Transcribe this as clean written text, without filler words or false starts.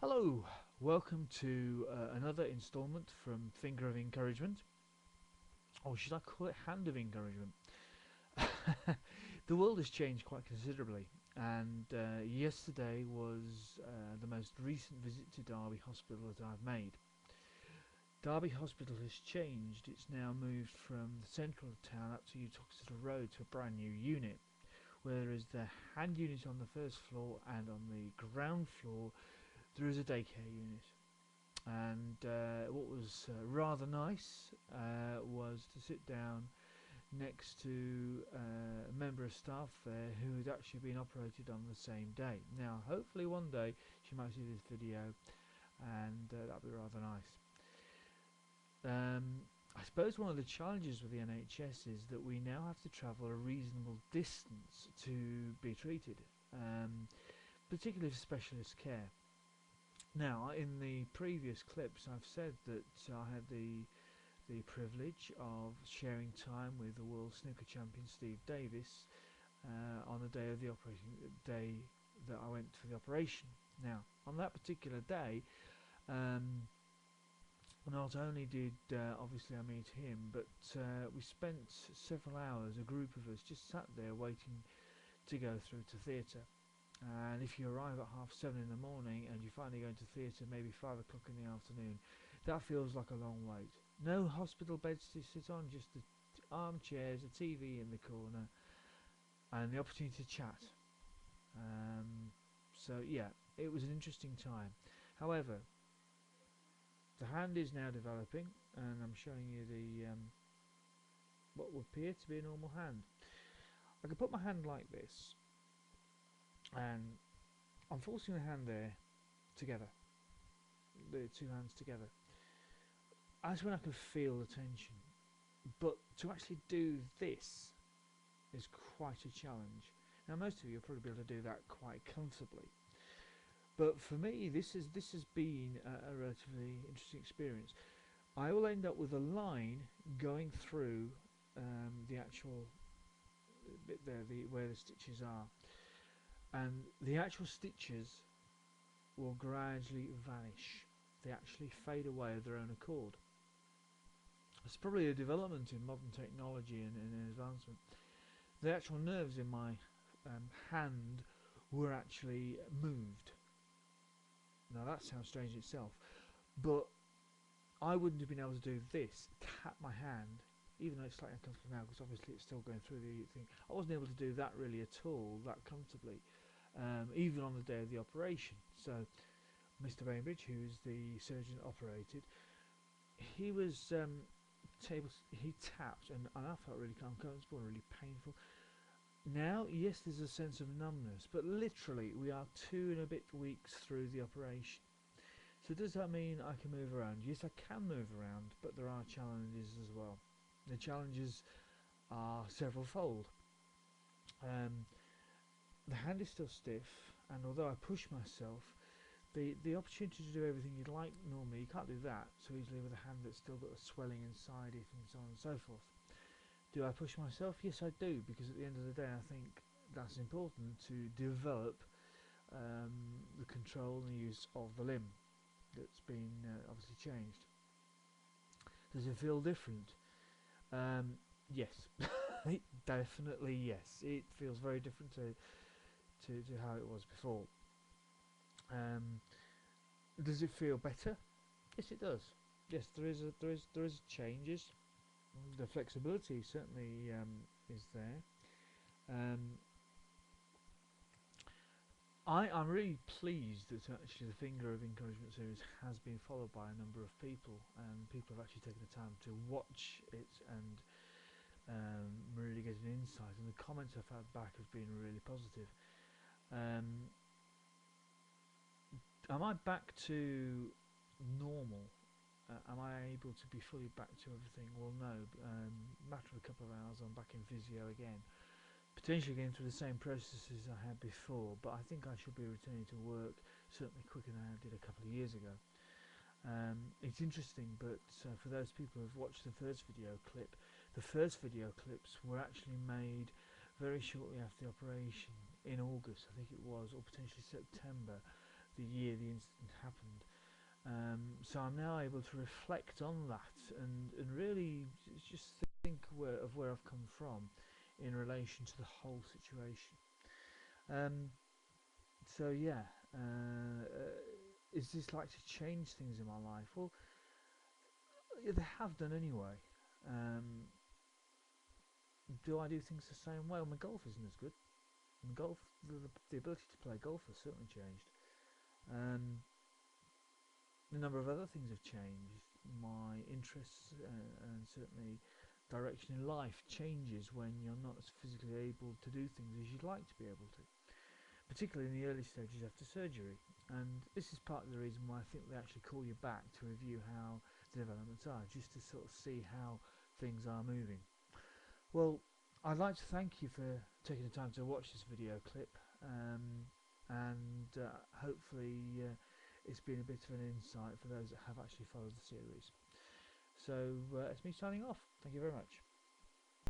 Hello, welcome to another instalment from Finger of Encouragement, or should I call it Hand of Encouragement? The world has changed quite considerably, and yesterday was the most recent visit to Derby Hospital that I've made. Derby Hospital has changed, it's now moved from the central of town up to Uttoxeter Road to a brand new unit, where there is the hand unit on the first floor, and on the ground floor there is a daycare unit. And what was rather nice was to sit down next to a member of staff there who had actually been operated on the same day. Now, hopefully, one day she might see this video, and that'd be rather nice. I suppose one of the challenges with the NHS is that we now have to travel a reasonable distance to be treated, particularly for specialist care. Now, in the previous clips, I've said that I had the privilege of sharing time with the world snooker champion Steve Davis on the day of the operating day that I went for the operation. Now, on that particular day, um, not only did obviously I meet him, but we spent several hours, a group of us, just sat there waiting to go through to theatre. And if you arrive at 7:30 in the morning and you finally go into theatre maybe 5 o'clock in the afternoon, that feels like a long wait. No hospital beds to sit on, just the armchairs, a TV in the corner, and the opportunity to chat. So yeah, it was an interesting time. However, the hand is now developing, and I'm showing you the what would appear to be a normal hand. I can put my hand like this, and I'm forcing the hand there together, the two hands together. That's when I can feel the tension. But to actually do this is quite a challenge. Now, most of you will probably be able to do that quite comfortably. But for me, this has been a relatively interesting experience. I will end up with a line going through the actual bit there, where the stitches are, and the actual stitches will gradually vanish. They actually fade away of their own accord. It's probably a development in modern technology and advancement. The actual nerves in my hand were actually moved. Now that sounds strange itself, but I wouldn't have been able to do this, tap my hand, even though it's slightly uncomfortable now because obviously it's still going through the thing. I wasn't able to do that really at all, that comfortably, even on the day of the operation. So Mr. Bainbridge, who's the surgeon that operated, he was he tapped, and I felt really uncomfortable and really painful. Now, yes, there's a sense of numbness, but literally we are 2 and a bit weeks through the operation. So does that mean I can move around? Yes, I can move around, but there are challenges as well. The challenges are several fold. Um, the hand is still stiff, and although I push myself, the opportunity to do everything you'd like normally, you can't do that so easily with a hand that's still got a swelling inside it and so on and so forth. Do I push myself? Yes, I do, because at the end of the day, I think that's important to develop the control and the use of the limb that's been obviously changed. Does it feel different? Yes, definitely yes. It feels very different to how it was before. Um, does it feel better? Yes, it does. Yes, there is changes. The flexibility certainly is there. Um, I'm really pleased that actually the Finger of Encouragement series has been followed by a number of people, and people have actually taken the time to watch it and really get an insight. And the comments I've had back have been really positive. Um, am I back to normal? Am I able to be fully back to everything? Well, no. Matter of a couple of hours, I'm back in physio again. Potentially going through the same processes I had before, but I think I should be returning to work certainly quicker than I did a couple of years ago. It's interesting, but for those people who've watched the first video clip, the first video clips were actually made very shortly after the operation in August, I think it was, or potentially September. the year the incident happened. So I'm now able to reflect on that and really just think of where I've come from in relation to the whole situation. Um, so yeah, is this like to change things in my life? Well, yeah, they have done anyway. Um, do I do things the same way? Well, my golf isn't as good. And golf, the ability to play golf has certainly changed. Um, a number of other things have changed. My interests and certainly direction in life changes when you're not as physically able to do things as you'd like to be able to, particularly in the early stages after surgery. And this is part of the reason why I think they actually call you back to review how the developments are, just to sort of see how things are moving. Well, I'd like to thank you for taking the time to watch this video clip, and hopefully it's been a bit of an insight for those that have actually followed the series. So it's me signing off. Thank you very much.